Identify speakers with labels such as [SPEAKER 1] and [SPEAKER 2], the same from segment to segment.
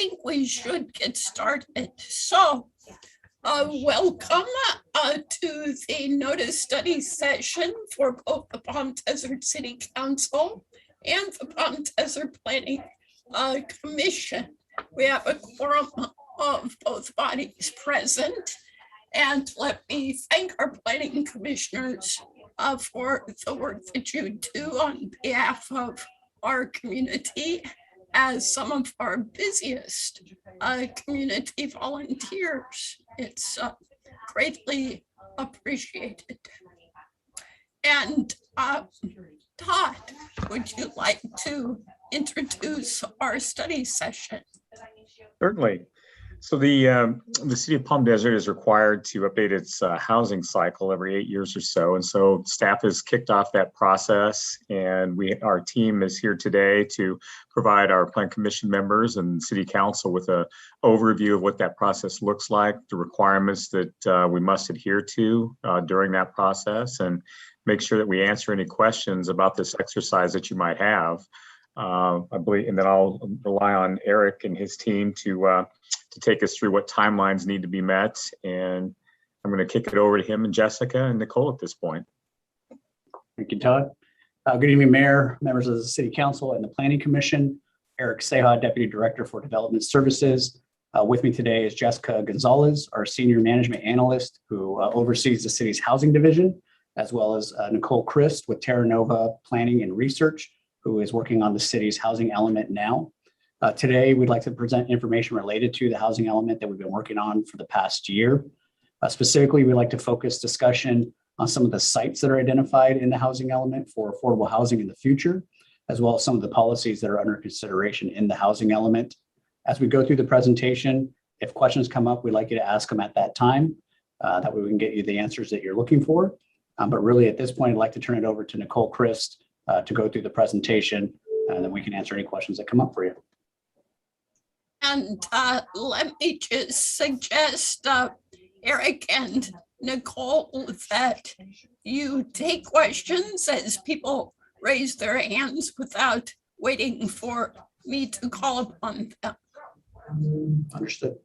[SPEAKER 1] think we should get started. So, welcome to the notice study session for both the Palm Desert City Council and the Palm Desert Planning Commission. We have a quorum of both bodies present, and let me thank our planning commissioners for the work that you do on behalf of our community as some of our busiest community volunteers. It's greatly appreciated. And Todd, would you like to introduce our study session?
[SPEAKER 2] Certainly. So the city of Palm Desert is required to update its housing cycle every 8 years or so. And so staff has kicked off that process, and our team is here today to provide our plan commission members and city council with an overview of what that process looks like, the requirements that we must adhere to during that process, and make sure that we answer any questions about this exercise that you might have. I believe, and then I'll rely on Eric and his team to take us through what timelines need to be met. And I'm going to kick it over to him and Jessica and Nicole at this point.
[SPEAKER 3] Thank you, Todd. Good evening, Mayor, members of the City Council and the Planning Commission. Eric Seha, Deputy Director for Development Services. With me today is Jessica Gonzalez, our Senior Management Analyst who oversees the city's housing division, as well as Nicole Christ with Terra Nova Planning and Research, who is working on the city's housing element now. Today, we'd like to present information related to the housing element that we've been working on for the past year. Specifically, we'd like to focus discussion on some of the sites that are identified in the housing element for affordable housing in the future, as well as some of the policies that are under consideration in the housing element. As we go through the presentation, if questions come up, we'd like you to ask them at that time. That way we can get you the answers that you're looking for. But really at this point, I'd like to turn it over to Nicole Christ to go through the presentation, and then we can answer any questions that come up for you.
[SPEAKER 1] And let me just suggest, Eric and Nicole, that you take questions as people raise their hands without waiting for me to call upon them.
[SPEAKER 3] Understood.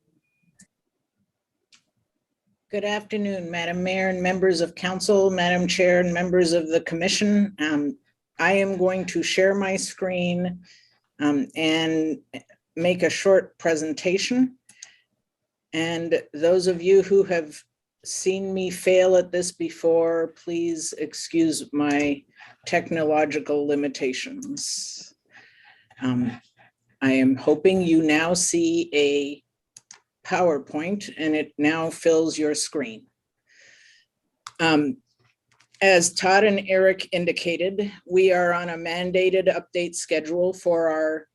[SPEAKER 4] Good afternoon, Madam Mayor and members of Council, Madam Chair and members of the Commission. I am going to share my screen and make a short presentation. And those of you who have seen me fail at this before, please excuse my technological limitations. I am hoping you now see a PowerPoint and it now fills your screen. As Todd and Eric indicated, we are on a mandated update schedule for our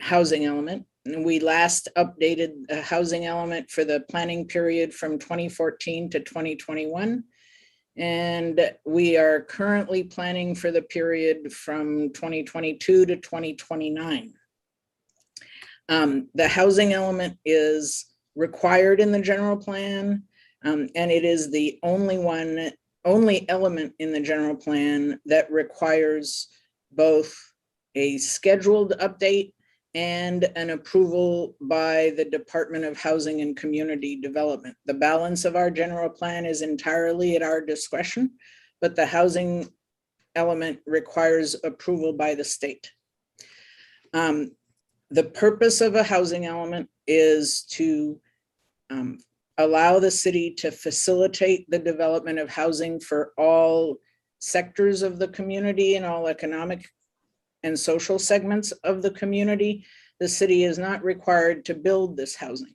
[SPEAKER 4] housing element. And we last updated the housing element for the planning period from 2014 to 2021. And we are currently planning for the period from 2022 to 2029. The housing element is required in the general plan, and it is the only element in the general plan that requires both a scheduled update and an approval by the Department of Housing and Community Development. The balance of our general plan is entirely at our discretion, but the housing element requires approval by the state. The purpose of a housing element is to allow the city to facilitate the development of housing for all sectors of the community and all economic and social segments of the community. The city is not required to build this housing.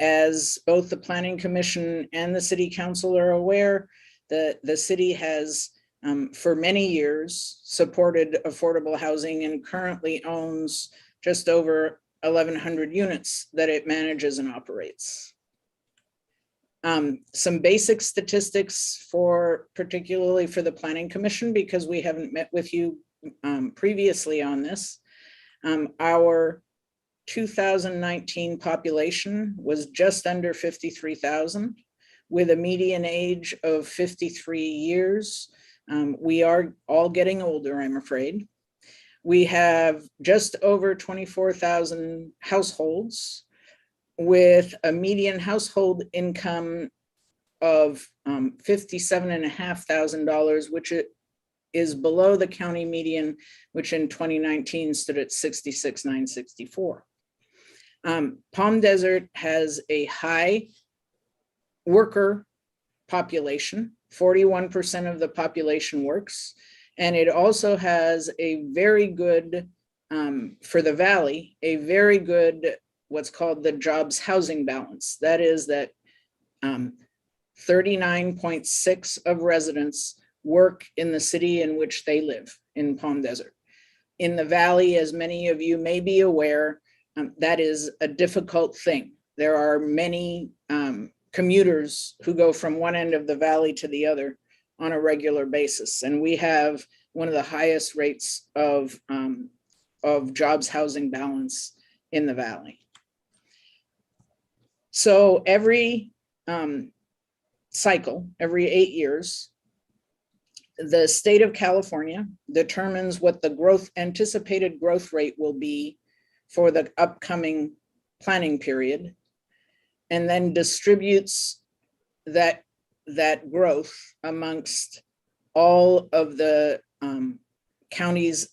[SPEAKER 4] As both the Planning Commission and the City Council are aware, the city has for many years supported affordable housing and currently owns just over 1,100 units that it manages and operates. Some basic statistics particularly for the Planning Commission, because we haven't met with you previously on this. Our 2019 population was just under 53,000 with a median age of 53 years. We are all getting older, I'm afraid. We have just over 24,000 households with a median household income of $57,500, which is below the county median, which in 2019 stood at $66,964. Palm Desert has a high worker population. 41% of the population works. And it also has a very good, for the valley, a very good, what's called the jobs housing balance. That is that 39.6 of residents work in the city in which they live in Palm Desert. In the valley, as many of you may be aware, that is a difficult thing. There are many commuters who go from one end of the valley to the other on a regular basis. And we have one of the highest rates of jobs housing balance in the valley. So every cycle, every 8 years, the state of California determines what the anticipated growth rate will be for the upcoming planning period, and then distributes that growth amongst all of the counties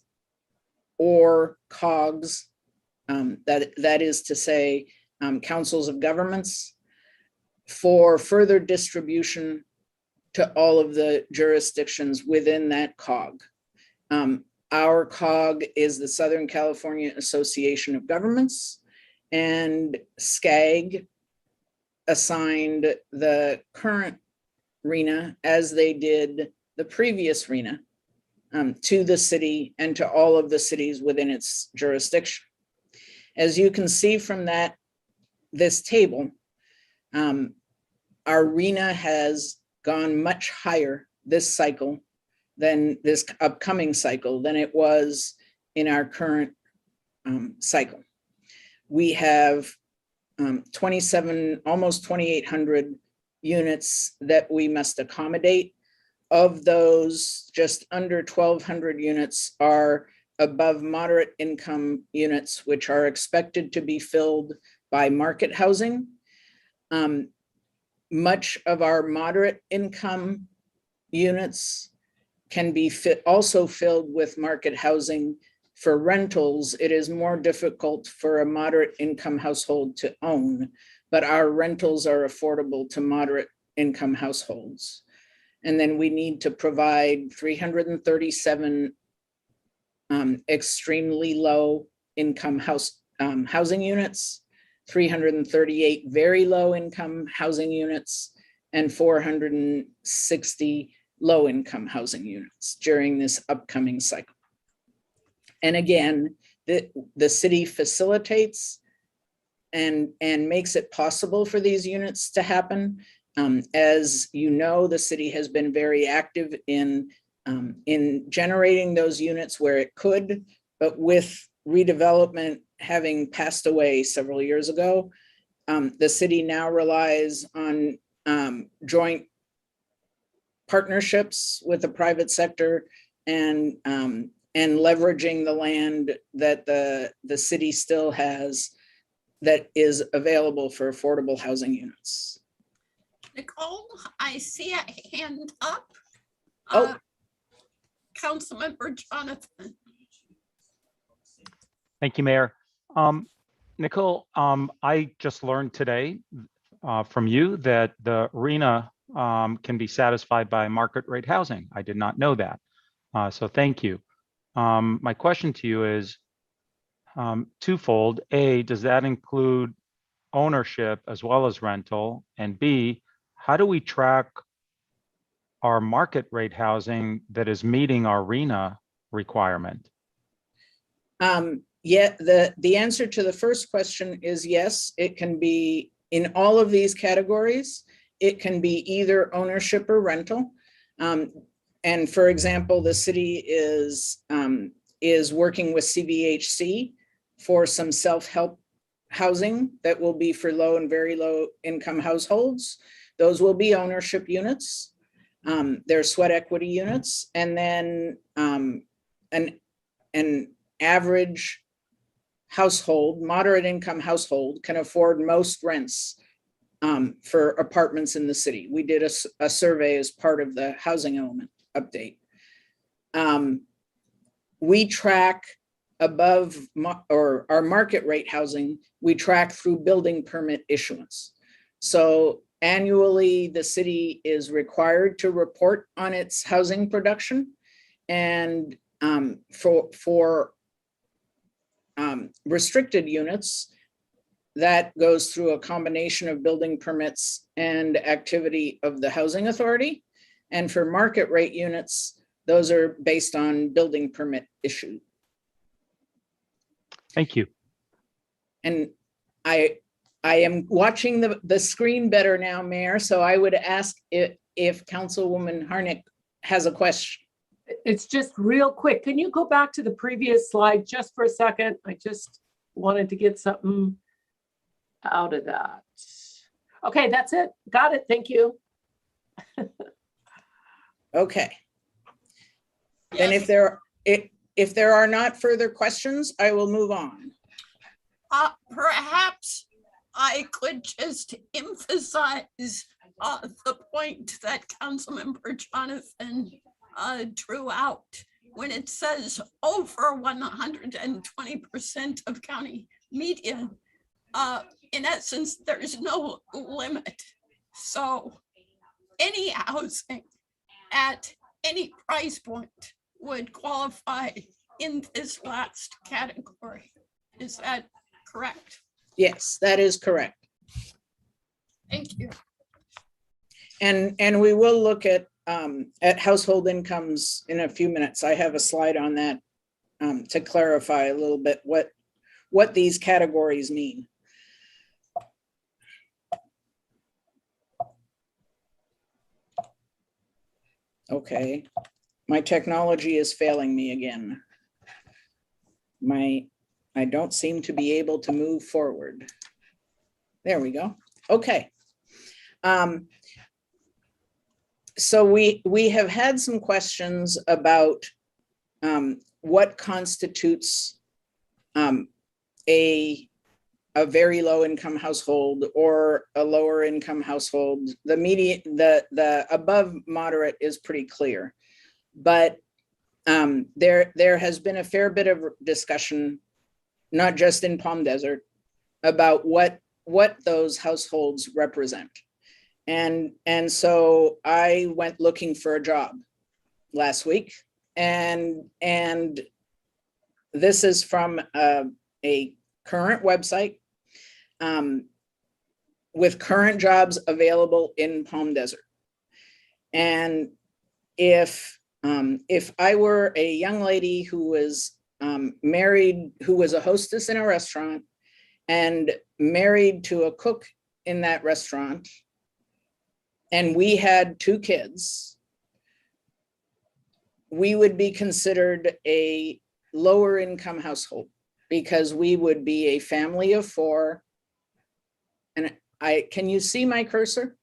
[SPEAKER 4] or COGs, that is to say, councils of governments, for further distribution to all of the jurisdictions within that COG. Our COG is the Southern California Association of Governments, and SCAG assigned the current RHINA, as they did the previous RHINA, to the city and to all of the cities within its jurisdiction. As you can see from this table, our RHINA has gone much higher this cycle than this upcoming cycle than it was in our current cycle. We have 27, almost 2,800 units that we must accommodate. Of those, just under 1,200 units are above moderate income units, which are expected to be filled by market housing. Much of our moderate income units can be also filled with market housing. For rentals, it is more difficult for a moderate income household to own, but our rentals are affordable to moderate income households. And then we need to provide 337 extremely low income housing units, 338 very low income housing units, and 460 low income housing units during this upcoming cycle. And again, the city facilitates and makes it possible for these units to happen. As you know, the city has been very active in generating those units where it could, but with redevelopment having passed away several years ago, the city now relies on joint partnerships with the private sector and leveraging the land that the city still has that is available for affordable housing units.
[SPEAKER 1] Nicole, I see a hand up.
[SPEAKER 4] Oh.
[SPEAKER 1] Councilmember Jonathan.
[SPEAKER 5] Thank you, Mayor. Nicole, I just learned today from you that the RHINA can be satisfied by market rate housing. I did not know that. So thank you. My question to you is twofold. A, does that include ownership as well as rental? And B, how do we track our market rate housing that is meeting our RHINA requirement?
[SPEAKER 4] Yeah, the answer to the first question is yes, it can be in all of these categories. It can be either ownership or rental. And for example, the city is working with CVHC for some self-help housing that will be for low and very low income households. Those will be ownership units. They're sweat equity units. And then average household, moderate income household can afford most rents for apartments in the city. We did a survey as part of the housing element update. We track above or our market rate housing, we track through building permit issuance. So annually, the city is required to report on its housing production. And for restricted units, that goes through a combination of building permits and activity of the housing authority. And for market rate units, those are based on building permit issue.
[SPEAKER 5] Thank you.
[SPEAKER 4] And I am watching the screen better now, Mayor, so I would ask if Councilwoman Harnick has a question.
[SPEAKER 6] It's just real quick. Can you go back to the previous slide just for a second? I just wanted to get something out of that. Okay, that's it. Got it. Thank you.
[SPEAKER 4] Okay. Then
[SPEAKER 1] Yes.
[SPEAKER 4] if there are not further questions, I will move on.
[SPEAKER 1] Perhaps I could just emphasize the point that Councilmember Jonathan drew out when it says over 120% of county median. In essence, there's no limit. So any housing at any price point would qualify in this last category. Is that correct?
[SPEAKER 4] Yes, that is correct.
[SPEAKER 1] Thank you.
[SPEAKER 4] And we will look at household incomes in a few minutes. I have a slide on that to clarify a little bit what these categories mean. Okay, my technology is failing me again. I don't seem to be able to move forward. There we go. Okay. So we have had some questions about what constitutes a very low income household or a lower income household. The median, the above moderate is pretty clear, but there has been a fair bit of discussion, not just in Palm Desert, about what those households represent. And so I went looking for a job last week, and this is from a current website with current jobs available in Palm Desert. And if I were a young lady who was married, who was a hostess in a restaurant and married to a cook in that restaurant, and we had 2 kids, we would be considered a lower income household because we would be a family of 4. And can you see my cursor?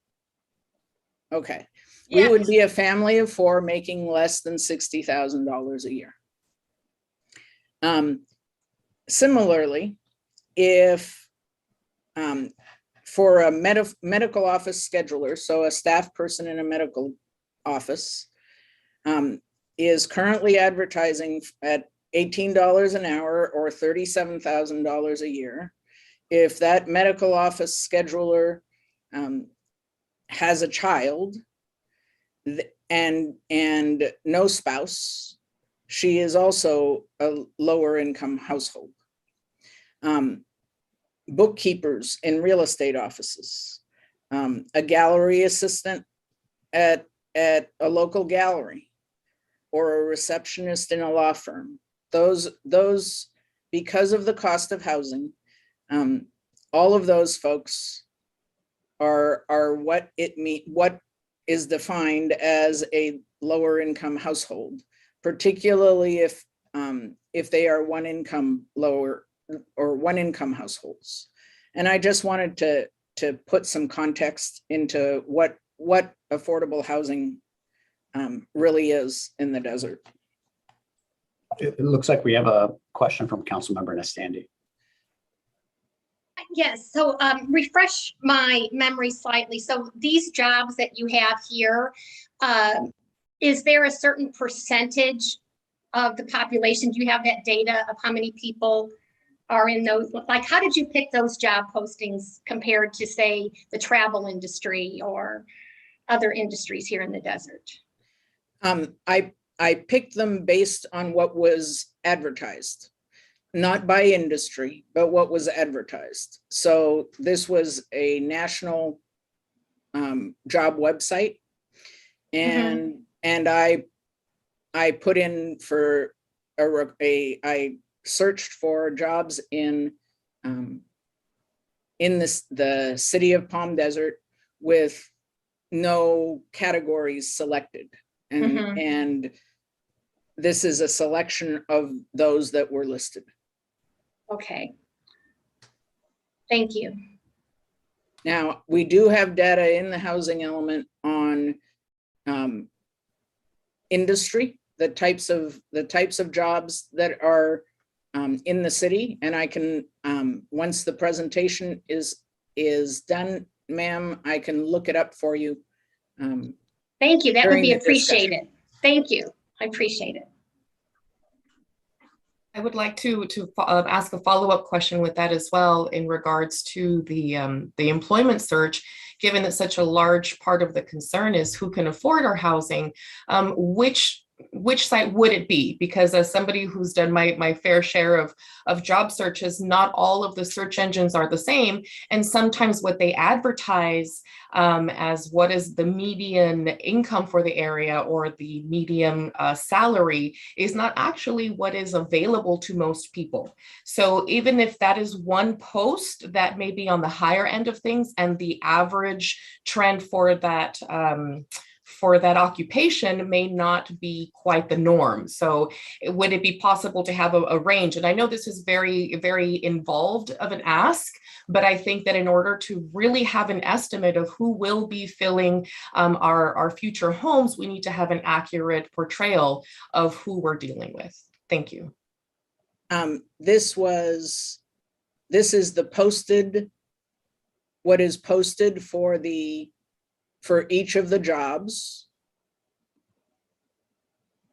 [SPEAKER 4] Okay. We would be a family of 4 making less than $60,000 a year. Similarly, if for a medical office scheduler, so a staff person in a medical office, is currently advertising at $18 an hour or $37,000 a year. If that medical office scheduler has a child and no spouse, she is also a lower income household. Bookkeepers in real estate offices, a gallery assistant at a local gallery, or a receptionist in a law firm. Those because of the cost of housing, all of those folks are what is defined as a lower income household, particularly if they are one income lower or one income households. And I just wanted to put some context into what affordable housing really is in the desert.
[SPEAKER 3] It looks like we have a question from Councilmember Nastandi.
[SPEAKER 7] Yes, so refresh my memory slightly. So these jobs that you have here, is there a certain percentage of the population? Do you have that data of how many people are in those? Like, how did you pick those job postings compared to, say, the travel industry or other industries here in the desert?
[SPEAKER 4] I picked them based on what was advertised, not by industry, but what was advertised. So this was a national job website, and I put in for I searched for jobs in the city of Palm Desert with no categories selected, and this is a selection of those that were listed.
[SPEAKER 7] Okay. Thank you.
[SPEAKER 4] Now, we do have data in the housing element on industry, the types of jobs that are in the city, and I can once the presentation is done, ma'am, I can look it up for you.
[SPEAKER 7] Thank you. That would
[SPEAKER 4] during
[SPEAKER 7] be
[SPEAKER 4] the discussion.
[SPEAKER 7] appreciated. Thank you. I appreciate it.
[SPEAKER 8] I would like to ask a follow-up question with that as well in regards to the employment search. Given that such a large part of the concern is who can afford our housing, which site would it be? Because as somebody who's done my fair share of job searches, not all of the search engines are the same. And sometimes what they advertise as what is the median income for the area or the median salary is not actually what is available to most people. So even if that is one post that may be on the higher end of things and the average trend for that occupation may not be quite the norm. So would it be possible to have a range? And I know this is very, very involved of an ask, but I think that in order to really have an estimate of who will be filling our future homes, we need to have an accurate portrayal of who we're dealing with. Thank you.
[SPEAKER 4] This is the posted, what is posted for each of the jobs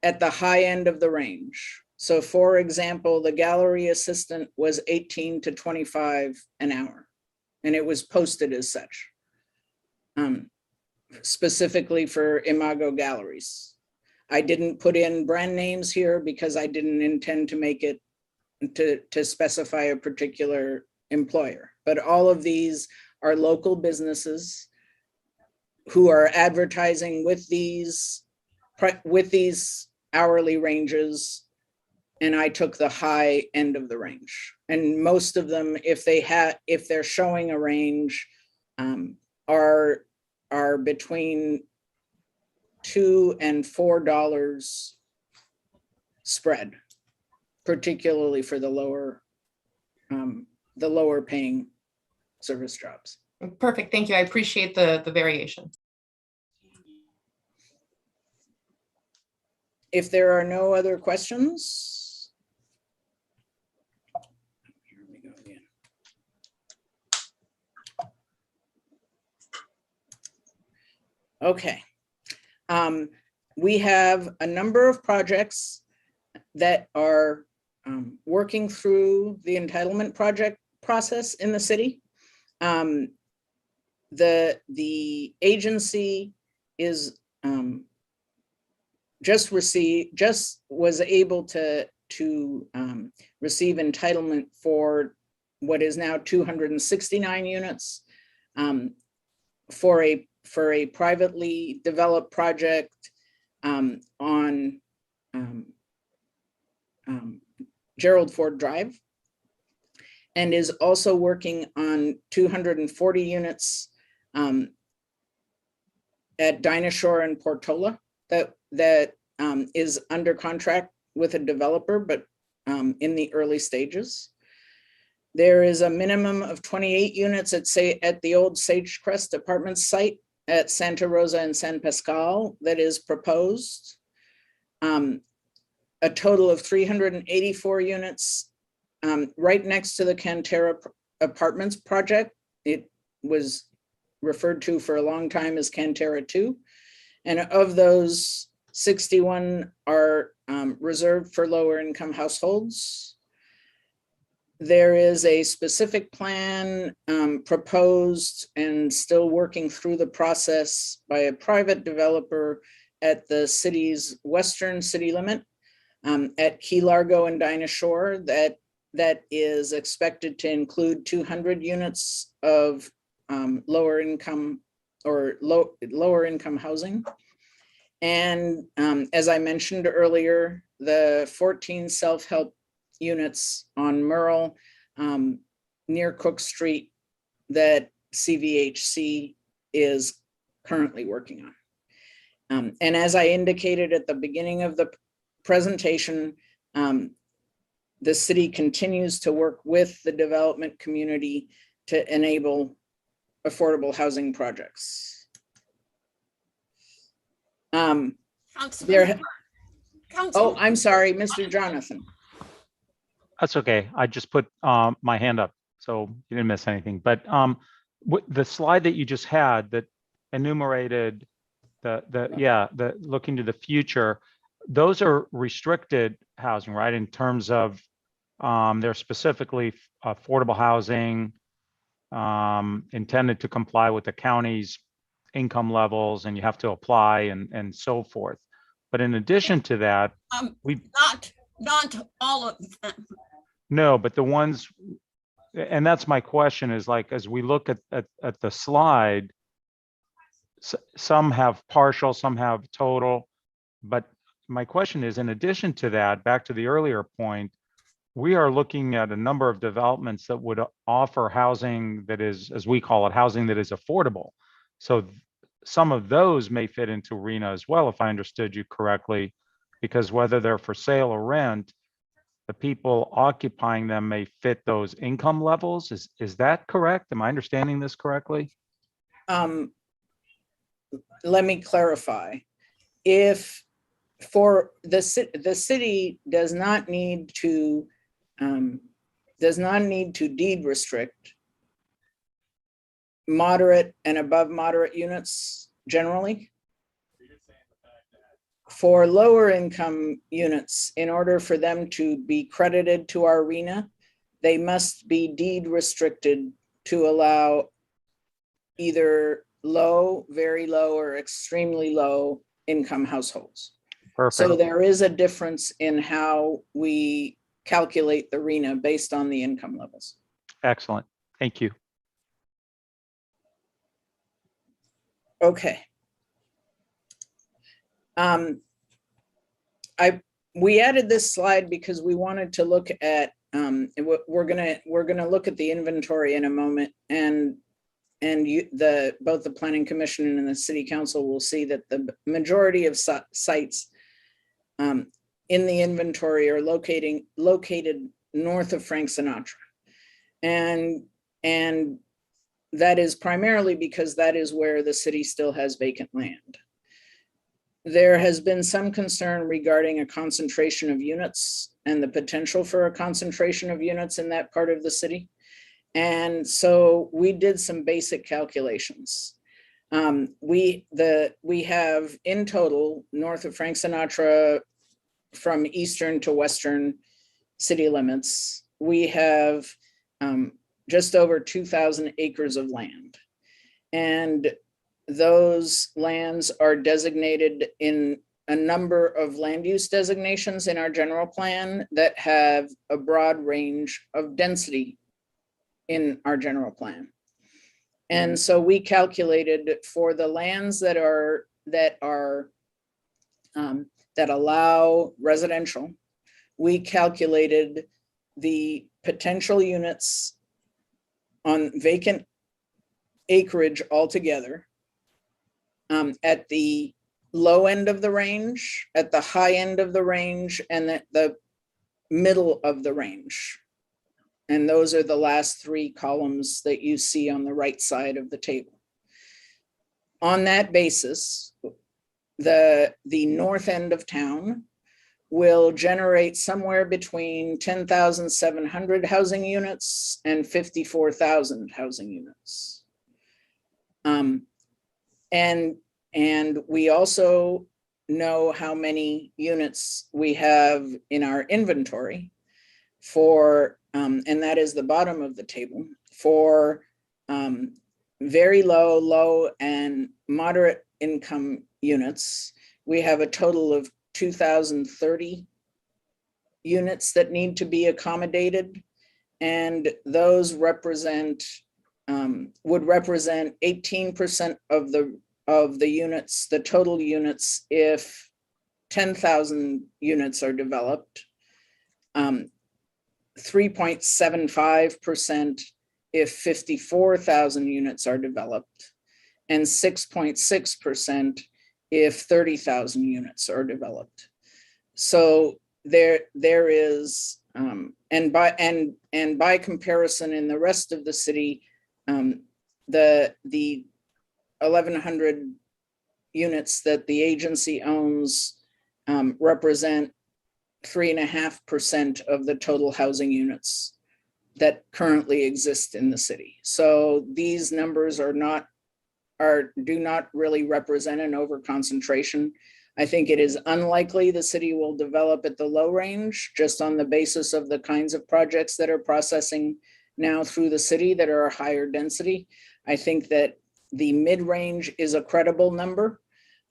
[SPEAKER 4] at the high end of the range. So for example, the gallery assistant was 18 to 25 an hour, and it was posted as such, specifically for Imago Galleries. I didn't put in brand names here because I didn't intend to make it to specify a particular employer, but all of these are local businesses who are advertising with these hourly ranges, and I took the high end of the range. And most of them, if they're showing a range, are between $2 and $4 spread, particularly for the lower paying service jobs.
[SPEAKER 8] Perfect. Thank you. I appreciate the variation.
[SPEAKER 4] If there are no other questions. Here we go again. Okay. We have a number of projects that are working through the entitlement project process in the city. The agency is just was able to receive entitlement for what is now 269 units for a privately developed project on Gerald Ford Drive, and is also working on 240 units at Dinosaur and Portola that is under contract with a developer, but in the early stages. There is a minimum of 28 units at the old Sagecrest Apartments site at Santa Rosa and San Pascal that is proposed. a total of 384 units right next to the Cantera Apartments project. It was referred to for a long time as Cantera 2. And of those, 61 are reserved for lower income households. There is a specific plan proposed and still working through the process by a private developer at the city's western city limit at Key Largo and Dinah Shore that is expected to include 200 units of lower income housing. And as I mentioned earlier, the 14 self-help units on Merle near Cook Street that CVHC is currently working on. And as I indicated at the beginning of the presentation, the city continues to work with the development community to enable affordable housing projects. Oh, I'm sorry, Mr. Jonathan.
[SPEAKER 5] That's okay. I just put my hand up, so you didn't miss anything. But the slide that you just had that enumerated the looking to the future, those are restricted housing, right? In terms of they're specifically affordable housing intended to comply with the county's income levels, and you have to apply and so forth. But in addition to that, we
[SPEAKER 1] not all of them.
[SPEAKER 5] No, but the ones, and that's my question, is like, as we look at the slide, some have partial, some have total. But my question is, in addition to that, back to the earlier point, we are looking at a number of developments that would offer housing that is, as we call it, housing that is affordable. So some of those may fit into RHINA as well, if I understood you correctly, because whether they're for sale or rent, the people occupying them may fit those income levels. Is that correct? Am I understanding this correctly?
[SPEAKER 4] Let me clarify. If for the city does not need to deed restrict moderate and above moderate units generally. For lower income units, in order for them to be credited to our RHINA, they must be deed restricted to allow either low, very low, or extremely low income households.
[SPEAKER 5] Perfect.
[SPEAKER 4] So there is a difference in how we calculate the RHINA based on the income levels.
[SPEAKER 5] Excellent. Thank you.
[SPEAKER 4] Okay. We added this slide because we wanted to look at we're gonna look at the inventory in a moment, and both the Planning Commission and the City Council will see that the majority of sites in the inventory are located north of Frank Sinatra, and that is primarily because that is where the city still has vacant land. There has been some concern regarding a concentration of units and the potential for a concentration of units in that part of the city. And so we did some basic calculations. We have in total north of Frank Sinatra from eastern to western city limits, we have just over 2,000 acres of land. And those lands are designated in a number of land use designations in our general plan that have a broad range of density in our general plan. And so we calculated for the lands that allow residential, we calculated the potential units on vacant acreage altogether at the low end of the range, at the high end of the range, and at the middle of the range. And those are the last three columns that you see on the right side of the table. On that basis, the north end of town will generate somewhere between 10,700 housing units and 54,000 housing units. And we also know how many units we have in our inventory for, and that is the bottom of the table, for very low, low, and moderate income units. We have a total of 2,030 units that need to be accommodated, and those represent would represent 18% of the units, the total units, if 10,000 units are developed, 3.75% if 54,000 units are developed, and 6.6% if 30,000 units are developed. So there is, and by comparison in the rest of the city, the 1,100 units that the agency owns represent 3.5% of the total housing units that currently exist in the city. So these numbers do not really represent an overconcentration. I think it is unlikely the city will develop at the low range, just on the basis of the kinds of projects that are processing now through the city that are a higher density. I think that the mid-range is a credible number.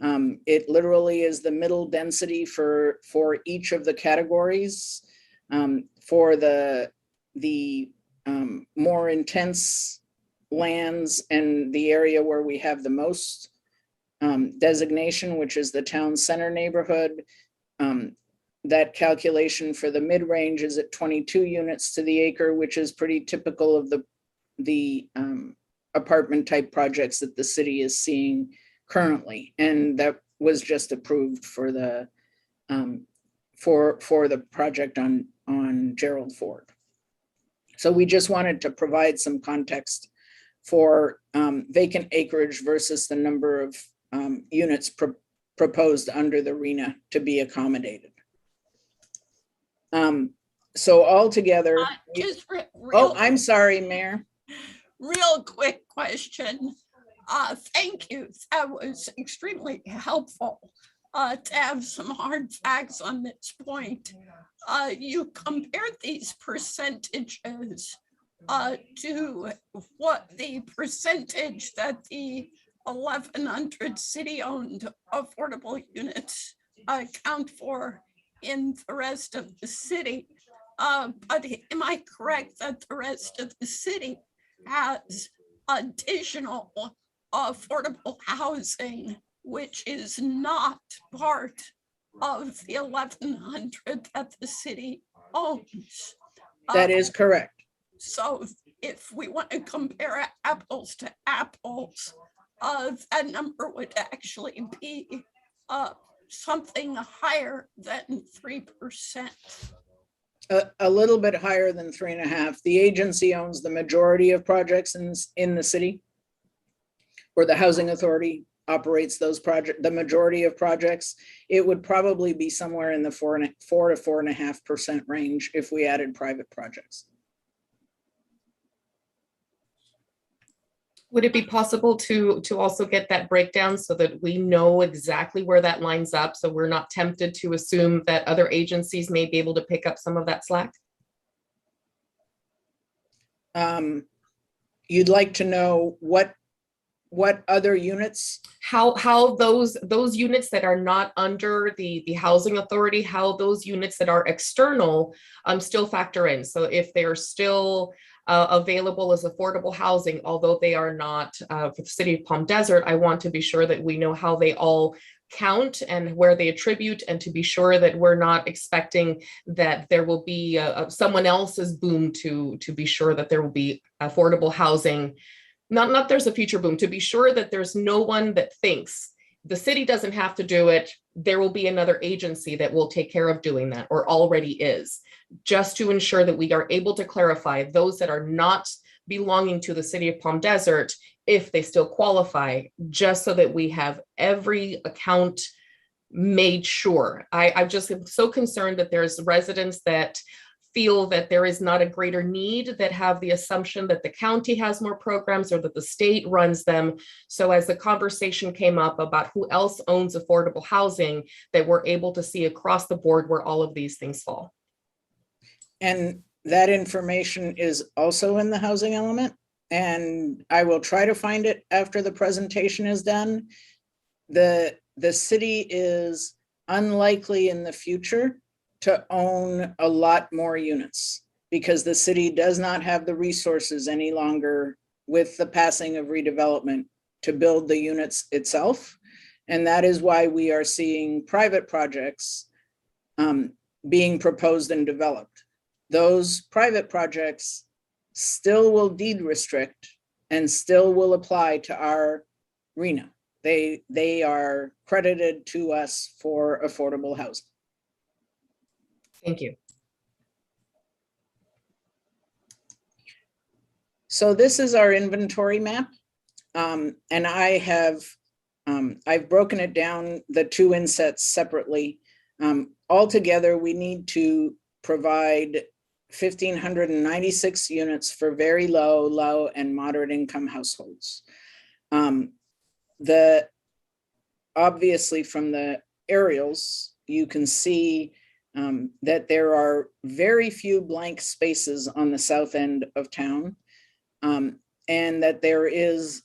[SPEAKER 4] It literally is the middle density for each of the categories. For the more intense lands and the area where we have the most designation, which is the town center neighborhood, that calculation for the mid-range is at 22 units to the acre, which is pretty typical of the apartment type projects that the city is seeing currently. And that was just approved for the project on Gerald Ford. So we just wanted to provide some context for vacant acreage versus the number of units proposed under the RHINA to be accommodated. So altogether, oh, I'm sorry, Mayor.
[SPEAKER 1] Real quick question. Thank you. That was extremely helpful to have some hard facts on this point. You compared these percentages to what the percentage that the 1,100 city-owned affordable units account for in the rest of the city. But am I correct that the rest of the city has additional affordable housing, which is not part of the 1,100 that the city owns?
[SPEAKER 4] That is correct.
[SPEAKER 1] So if we want to compare apples to apples, that number would actually be something higher than 3%.
[SPEAKER 4] A little bit higher than 3.5. The agency owns the majority of projects in the city, or the housing authority operates those projects, the majority of projects. It would probably be somewhere in the 4 to 4.5% range if we added private projects.
[SPEAKER 8] Would it be possible to also get that breakdown so that we know exactly where that lines up, so we're not tempted to assume that other agencies may be able to pick up some of that slack?
[SPEAKER 4] You'd like to know what other units?
[SPEAKER 8] How those units that are not under the housing authority, how those units that are external still factor in. So if they're still available as affordable housing, although they are not for the city of Palm Desert, I want to be sure that we know how they all count and where they attribute, and to be sure that we're not expecting that there will be someone else's boom to be sure that there will be affordable housing. Not there's a future boom, to be sure that there's no one that thinks the city doesn't have to do it. There will be another agency that will take care of doing that, or already is, just to ensure that we are able to clarify those that are not belonging to the city of Palm Desert, if they still qualify, just so that we have every account made sure. I'm just so concerned that there's residents that feel that there is not a greater need, that have the assumption that the county has more programs or that the state runs them. So as the conversation came up about who else owns affordable housing, that we're able to see across the board where all of these things fall.
[SPEAKER 4] And that information is also in the housing element, and I will try to find it after the presentation is done. The city is unlikely in the future to own a lot more units because the city does not have the resources any longer with the passing of redevelopment to build the units itself. And that is why we are seeing private projects being proposed and developed. Those private projects still will deed restrict and still will apply to our RHINA. They are credited to us for affordable housing.
[SPEAKER 8] Thank you.
[SPEAKER 4] So this is our inventory map. And I've broken it down, the two insets separately. Altogether, we need to provide 1,596 units for very low, low, and moderate income households. Obviously from the aerials, you can see that there are very few blank spaces on the south end of town, and that there is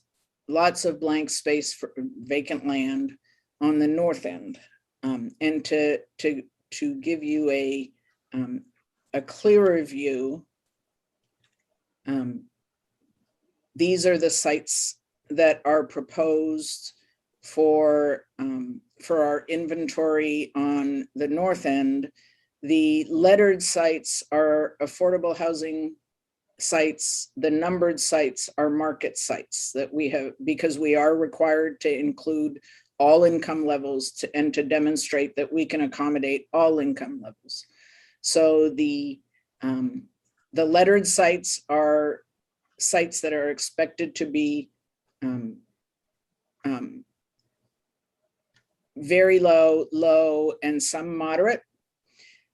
[SPEAKER 4] lots of blank space for vacant land on the north end. And to give you a clearer view, these are the sites that are proposed for our inventory on the north end. The lettered sites are affordable housing sites. The numbered sites are market sites that we have, because we are required to include all income levels and to demonstrate that we can accommodate all income levels. So the lettered sites are sites that are expected to be very low, low, and some moderate.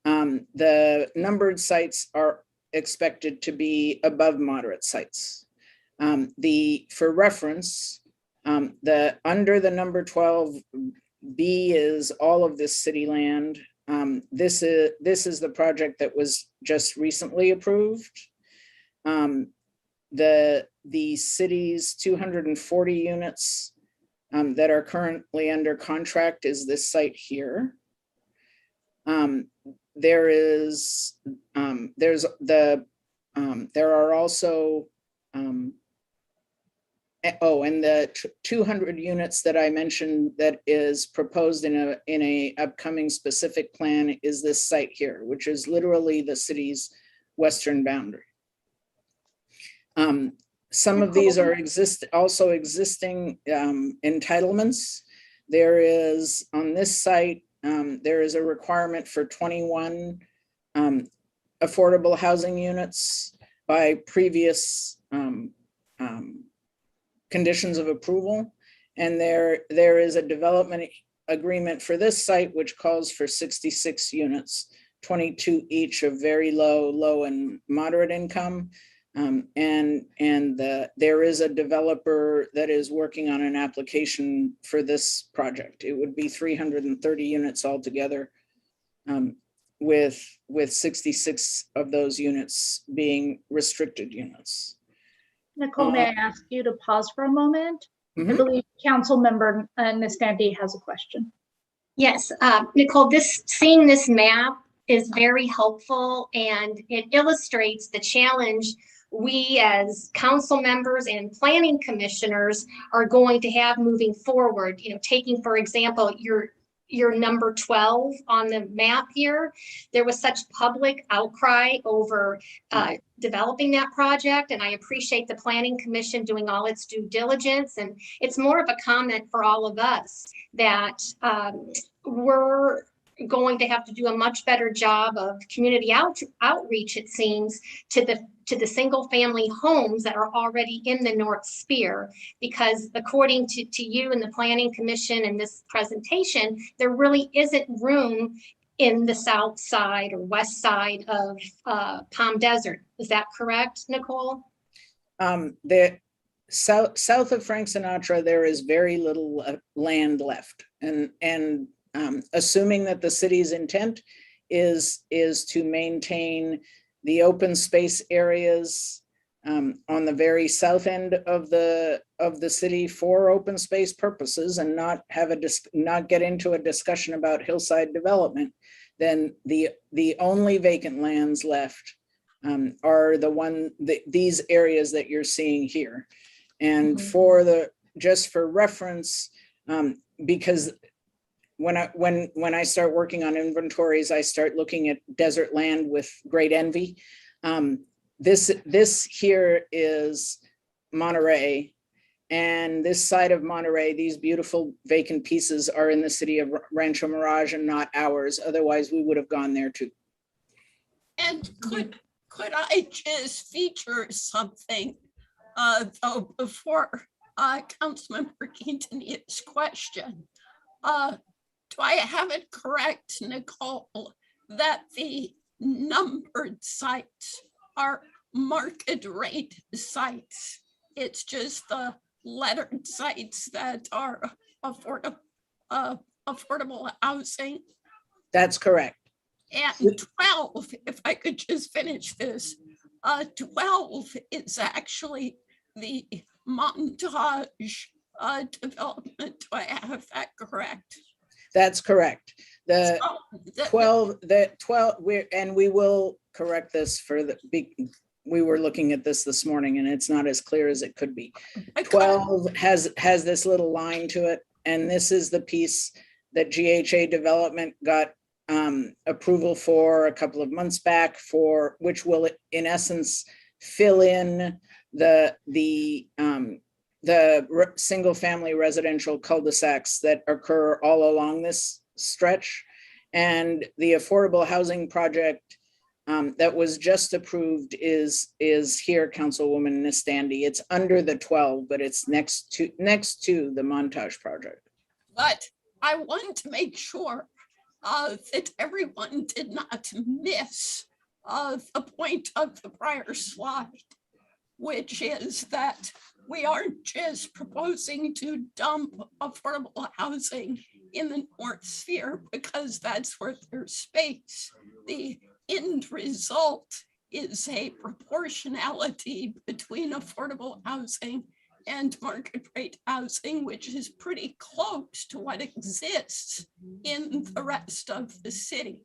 [SPEAKER 4] The numbered sites are expected to be above moderate sites. For reference, under the number 12B is all of this city land. This is the project that was just recently approved. The city's 240 units that are currently under contract is this site here. There are also and the 200 units that I mentioned that is proposed in a upcoming specific plan is this site here, which is literally the city's western boundary. Some of these are also existing entitlements. There is on this site, there is a requirement for 21 affordable housing units by previous conditions of approval. And there is a development agreement for this site, which calls for 66 units, 22 each of very low, low, and moderate income. There is a developer that is working on an application for this project. It would be 330 units altogether, with 66 of those units being restricted units.
[SPEAKER 9] Nicole, may I ask you to pause for a moment?
[SPEAKER 4] Mm-hmm.
[SPEAKER 9] I believe Council Member Ms. Dandy has a question.
[SPEAKER 7] Yes, Nicole, seeing this map is very helpful, and it illustrates the challenge we as council members and planning commissioners are going to have moving forward. You know, taking, for example, your number 12 on the map here, there was such public outcry over developing that project, and I appreciate the Planning Commission doing all its due diligence. And it's more of a comment for all of us that we're going to have to do a much better job of community outreach, it seems, to the single family homes that are already in the North Sphere, because according to you and the Planning Commission and this presentation, there really isn't room in the south side or west side of Palm Desert. Is that correct, Nicole?
[SPEAKER 4] The south of Frank Sinatra, there is very little land left, and assuming that the city's intent is to maintain the open space areas on the very south end of the city for open space purposes, and not get into a discussion about hillside development, then the only vacant lands left are these areas that you're seeing here. And just for reference, because when I start working on inventories, I start looking at desert land with great envy. This here is Monterey, and this side of Monterey, these beautiful vacant pieces are in the city of Rancho Mirage and not ours. Otherwise, we would have gone there too.
[SPEAKER 1] And could I just feature something though before Councilmember Quintanilla's question? Do I have it correct, Nicole, that the numbered sites are market rate sites? It's just the lettered sites that are affordable housing?
[SPEAKER 4] That's correct.
[SPEAKER 1] And 12, if I could just finish this, 12 is actually the Montage development. Do I have that correct?
[SPEAKER 4] That's correct. The
[SPEAKER 1] So,
[SPEAKER 4] 12, and we will correct this we were looking at this morning and it's not as clear as it could be. 12 has this little line to it. And this is the piece that GHA development got approval for a couple of months back, for which will in essence fill in the single family residential cul-de-sacs that occur all along this stretch. And the affordable housing project that was just approved is here, Councilwoman Nistandi. It's under the 12, but it's next to the Montage project.
[SPEAKER 1] But I want to make sure that everyone did not miss the point of the prior slide, which is that we aren't just proposing to dump affordable housing in the North Sphere because that's where there's space. The end result is a proportionality between affordable housing and market rate housing, which is pretty close to what exists in the rest of the city.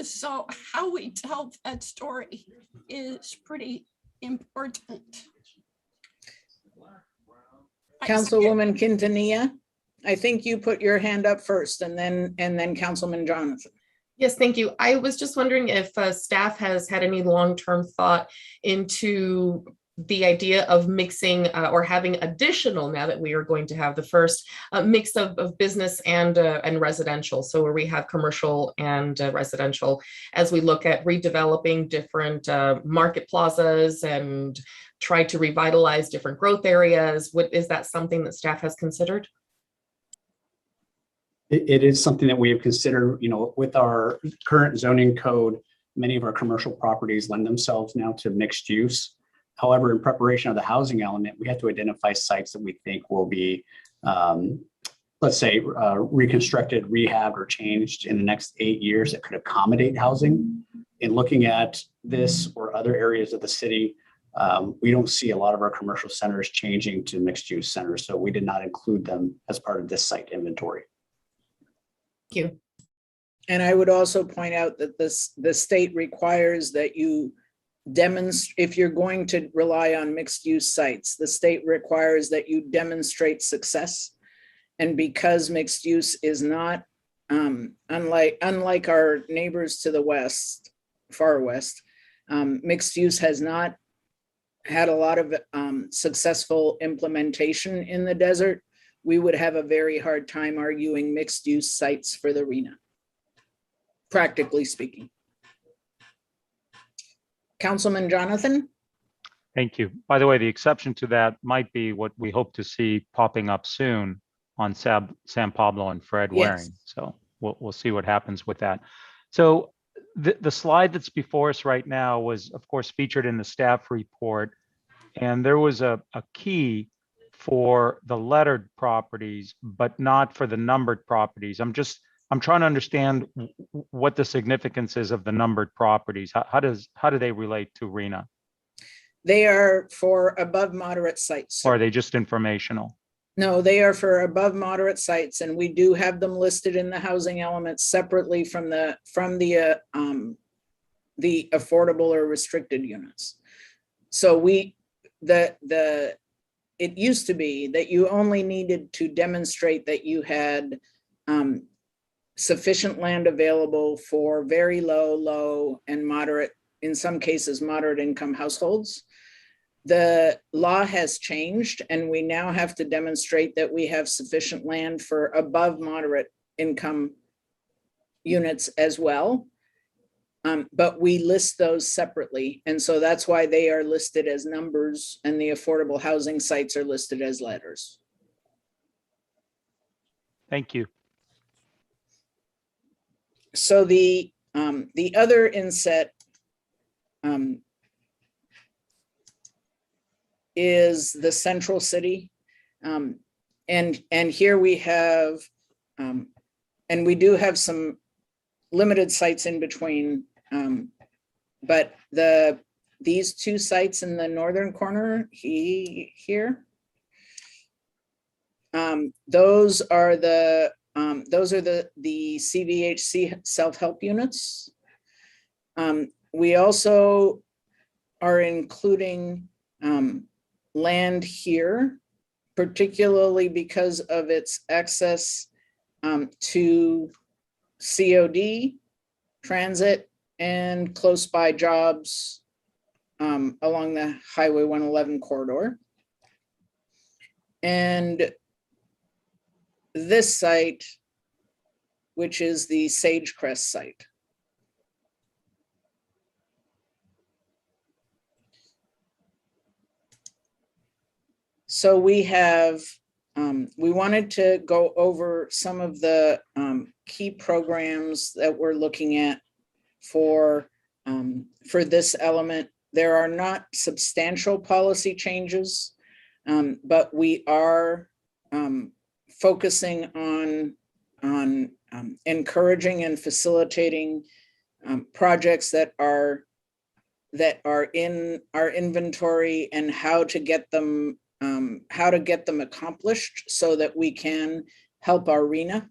[SPEAKER 1] So how we tell that story is pretty important.
[SPEAKER 4] Councilwoman Quintanilla, I think you put your hand up first, and then Councilman Jonathan.
[SPEAKER 8] Yes, thank you. I was just wondering if staff has had any long-term thought into the idea of mixing or having additional, now that we are going to have the first mix of business and residential. So where we have commercial and residential, as we look at redeveloping different market plazas and try to revitalize different growth areas. Is that something that staff has considered?
[SPEAKER 3] It is something that we have considered, with our current zoning code. Many of our commercial properties lend themselves now to mixed use. However, in preparation of the housing element, we have to identify sites that we think will be, let's say, reconstructed, rehabbed, or changed in the next 8 years that could accommodate housing. In looking at this or other areas of the city, we don't see a lot of our commercial centers changing to mixed use centers. So we did not include them as part of this site inventory.
[SPEAKER 8] Thank you.
[SPEAKER 4] And I would also point out that the state requires that you demonstrate, if you're going to rely on mixed use sites, the state requires that you demonstrate success. And because mixed use is not, unlike our neighbors to the west, far west, mixed use has not had a lot of successful implementation in the desert. We would have a very hard time arguing mixed use sites for the RHINA. practically speaking. Councilman Jonathan?
[SPEAKER 5] Thank you. By the way, the exception to that might be what we hope to see popping up soon on San Pablo and Fred
[SPEAKER 4] Yes.
[SPEAKER 5] Waring. So we'll see what happens with that. So the slide that's before us right now was, of course, featured in the staff report. And there was a key for the lettered properties, but not for the numbered properties. I'm trying to understand what the significance is of the numbered properties. How do they relate to RHINA?
[SPEAKER 4] They are for above moderate sites.
[SPEAKER 5] Or are they just informational?
[SPEAKER 4] No, they are for above moderate sites, and we do have them listed in the housing elements separately from the affordable or restricted units. So it used to be that you only needed to demonstrate that you had sufficient land available for very low, and moderate, in some cases, moderate income households. The law has changed, and we now have to demonstrate that we have sufficient land for above moderate income units as well. But we list those separately. And so that's why they are listed as numbers and the affordable housing sites are listed as letters.
[SPEAKER 5] Thank you.
[SPEAKER 4] So the other inset is the central city. And here we have, and we do have some limited sites in between, but these two sites in the northern corner here, those are the CVHC self-help units. We also are including land here, particularly because of its access to COD, transit, and close by jobs along the Highway 111 corridor. And this site, which is the Sagecrest site. So we have, we wanted to go over some of the key programs that we're looking at for this element. There are not substantial policy changes, but we are focusing on encouraging and facilitating projects that are in our inventory and how to get them accomplished so that we can help our RHINA.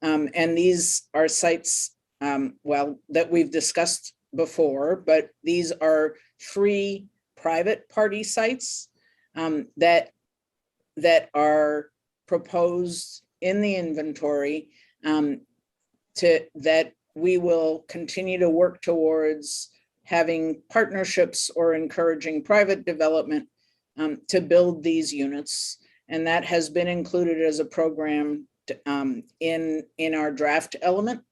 [SPEAKER 4] And these are sites, well, that we've discussed before, but these are 3 private party sites that are proposed in the inventory that we will continue to work towards having partnerships or encouraging private development to build these units. And that has been included as a program in our draft element.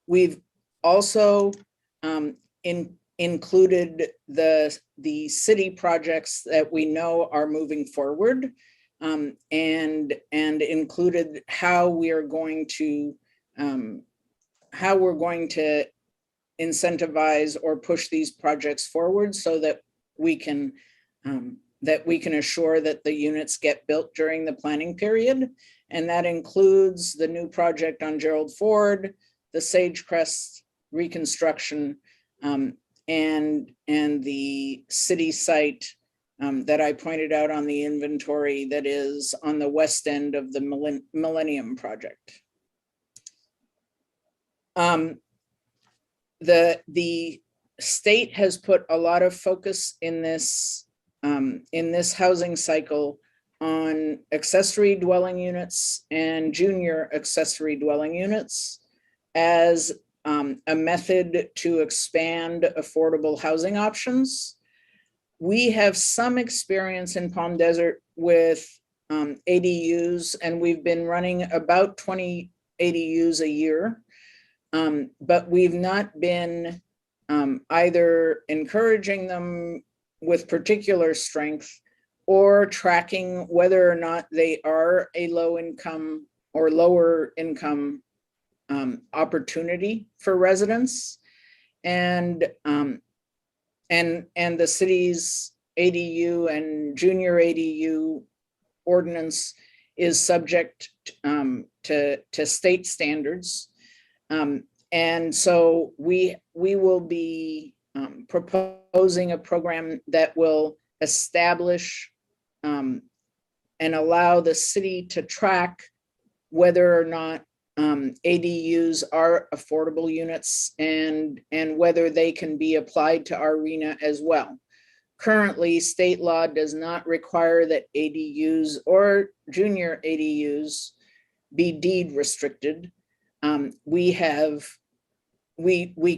[SPEAKER 4] We've also included the city projects that we know are moving forward, and included how we're going to incentivize or push these projects forward so that we can assure that the units get built during the planning period. And that includes the new project on Gerald Ford, the Sagecrest reconstruction, and the city site that I pointed out on the inventory that is on the west end of the Millennium Project. The state has put a lot of focus in this housing cycle on accessory dwelling units and junior accessory dwelling units as a method to expand affordable housing options. We have some experience in Palm Desert with ADUs, and we've been running about 20 ADUs a year. But we've not been either encouraging them with particular strength or tracking whether or not they are a low income or lower income opportunity for residents. And the city's ADU and junior ADU ordinance is subject to state standards. And so we will be proposing a program that will establish and allow the city to track whether or not ADUs are affordable units and whether they can be applied to RHINA as well. Currently, state law does not require that ADUs or junior ADUs be deed restricted. We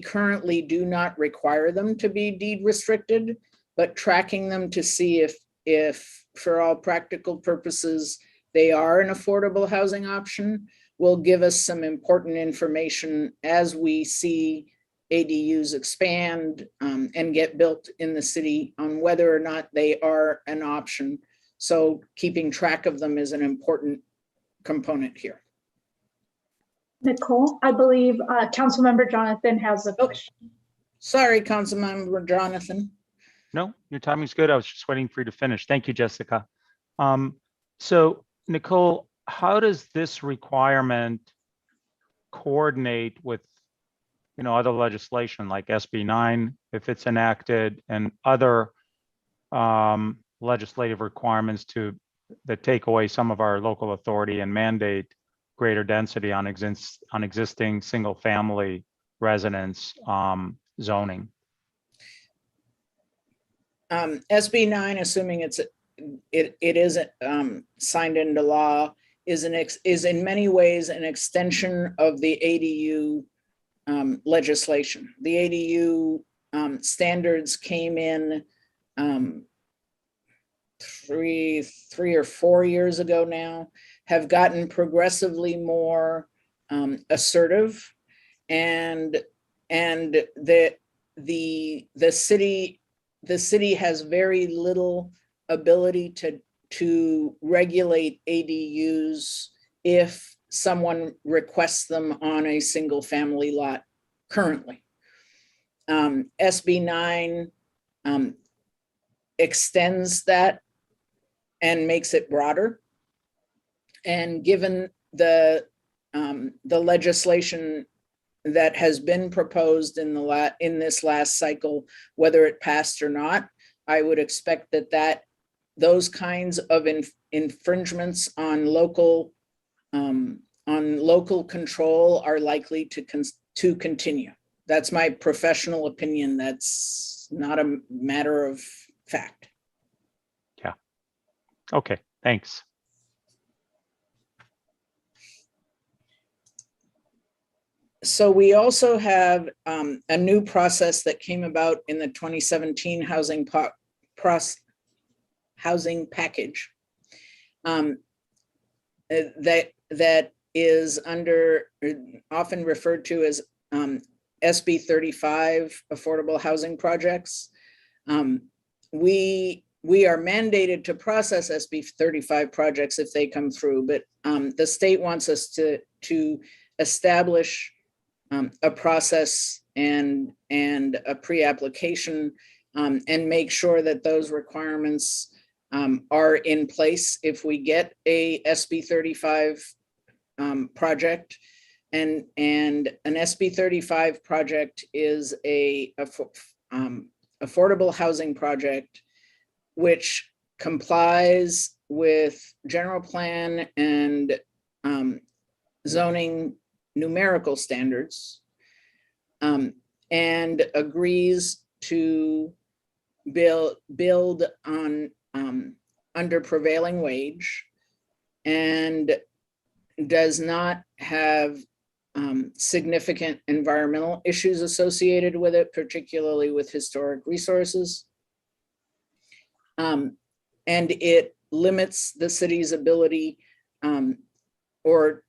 [SPEAKER 4] currently do not require them to be deed restricted, but tracking them to see if for all practical purposes, they are an affordable housing option will give us some important information as we see ADUs expand and get built in the city on whether or not they are an option. So keeping track of them is an important component here.
[SPEAKER 9] Nicole, I believe Councilmember Jonathan has a question.
[SPEAKER 4] Sorry, Councilmember Jonathan.
[SPEAKER 5] No, your timing's good. I was just waiting for you to finish. Thank you, Jessica. So Nicole, how does this requirement coordinate with, other legislation like SB 9, if it's enacted, and other legislative requirements that take away some of our local authority and mandate greater density on existing single-family residence zoning?
[SPEAKER 4] SB 9, assuming it isn't signed into law, is in many ways an extension of the ADU legislation. The ADU standards came in 3 or 4 years ago now, have gotten progressively more assertive, and the city has very little ability to regulate ADUs if someone requests them on a single family lot currently. SB 9 extends that and makes it broader. And given the legislation that has been proposed in this last cycle, whether it passed or not, I would expect that those kinds of infringements on local control are likely to continue. That's my professional opinion. That's not a matter of fact.
[SPEAKER 5] Yeah. Okay, thanks.
[SPEAKER 4] So we also have a new process that came about in the 2017 housing package that is often referred to as SB 35 affordable housing projects. We are mandated to process SB 35 projects if they come through, but the state wants us to establish a process and a pre-application and make sure that those requirements are in place if we get a SB 35 project. And an SB 35 project is a affordable housing project which complies with general plan and zoning numerical standards and agrees to build on under prevailing wage and does not have significant environmental issues associated with it, particularly with historic resources. And it limits the city's ability or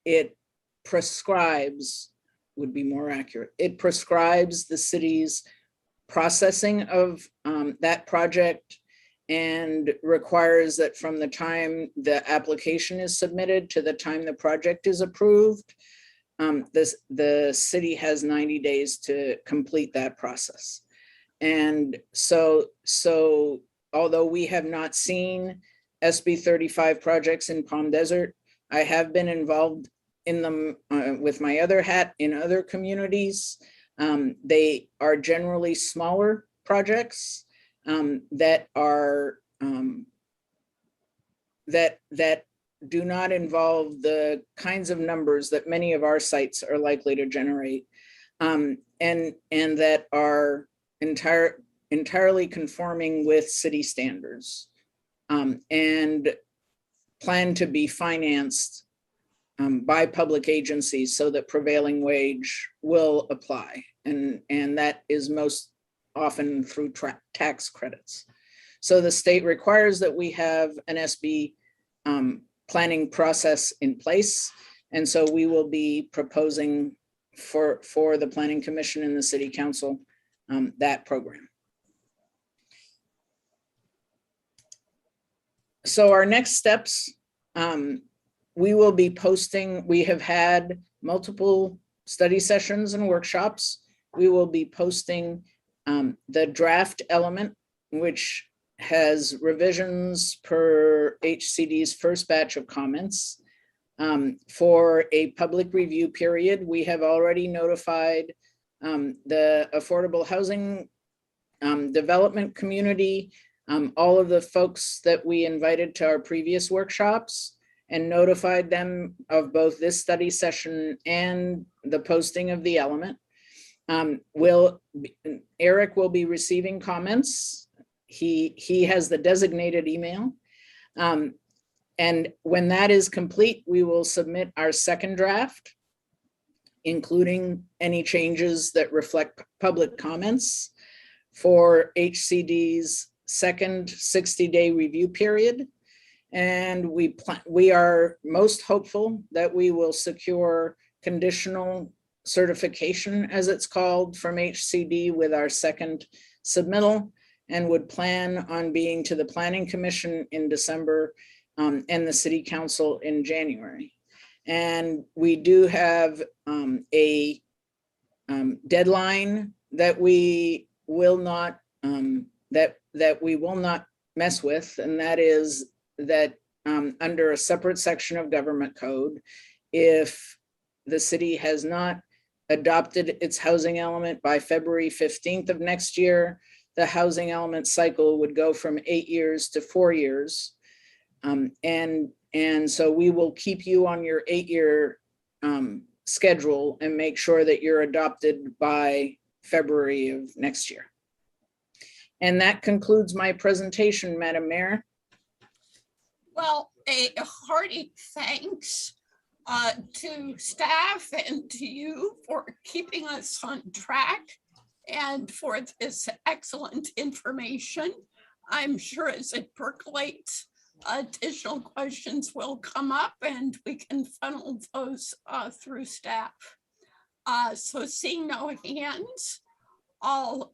[SPEAKER 4] it prescribes would be more accurate. It prescribes the city's processing of that project and requires that from the time the application is submitted to the time the project is approved, the city has 90 days to complete that process. And so although we have not seen SB 35 projects in Palm Desert, I have been involved in them with my other hat in other communities. They are generally smaller projects that are that do not involve the kinds of numbers that many of our sites are likely to generate, and that are entirely conforming with city standards, and plan to be financed by public agencies so that prevailing wage will apply, and that is most often through tax credits. So the state requires that we have an SB planning process in place. And so we will be proposing for the Planning Commission and the City Council that program. So our next steps, we will be posting, we have had multiple study sessions and workshops. We will be posting the draft element, which has revisions per HCD's first batch of comments for a public review period. We have already notified the affordable housing development community, all of the folks that we invited to our previous workshops, and notified them of both this study session and the posting of the element. Eric will be receiving comments. He has the designated email. And when that is complete, we will submit our second draft, including any changes that reflect public comments for HCD's second 60-day review period. And we are most hopeful that we will secure conditional certification, as it's called, from HCD with our second submittal, and would plan on being to the Planning Commission in December and the City Council in January. And we do have a deadline that we will not mess with, and that is that under a separate section of government code, if the city has not adopted its housing element by February 15th of next year, the housing element cycle would go from 8 years to 4 years. And so we will keep you on your 8-year schedule and make sure that you're adopted by February of next year. And that concludes my presentation, Madam Mayor.
[SPEAKER 1] Well, a hearty thanks to staff and to you for keeping us on track and for this excellent information. I'm sure as it percolates, additional questions will come up and we can funnel those through staff. So seeing no hands, I'll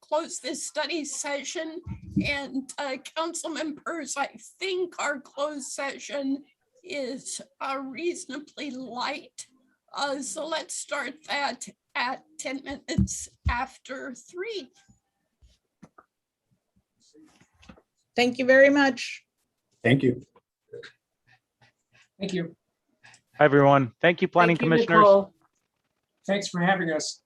[SPEAKER 1] close this study session, and council members, I think our closed session is reasonably light. So let's start that at 10 minutes after 3.
[SPEAKER 4] Thank you very much.
[SPEAKER 3] Thank you.
[SPEAKER 10] Thank you.
[SPEAKER 5] Hi, everyone. Thank you, Planning
[SPEAKER 6] Thank you,
[SPEAKER 5] Commissioners.
[SPEAKER 6] Nicole.
[SPEAKER 10] Thanks for having us.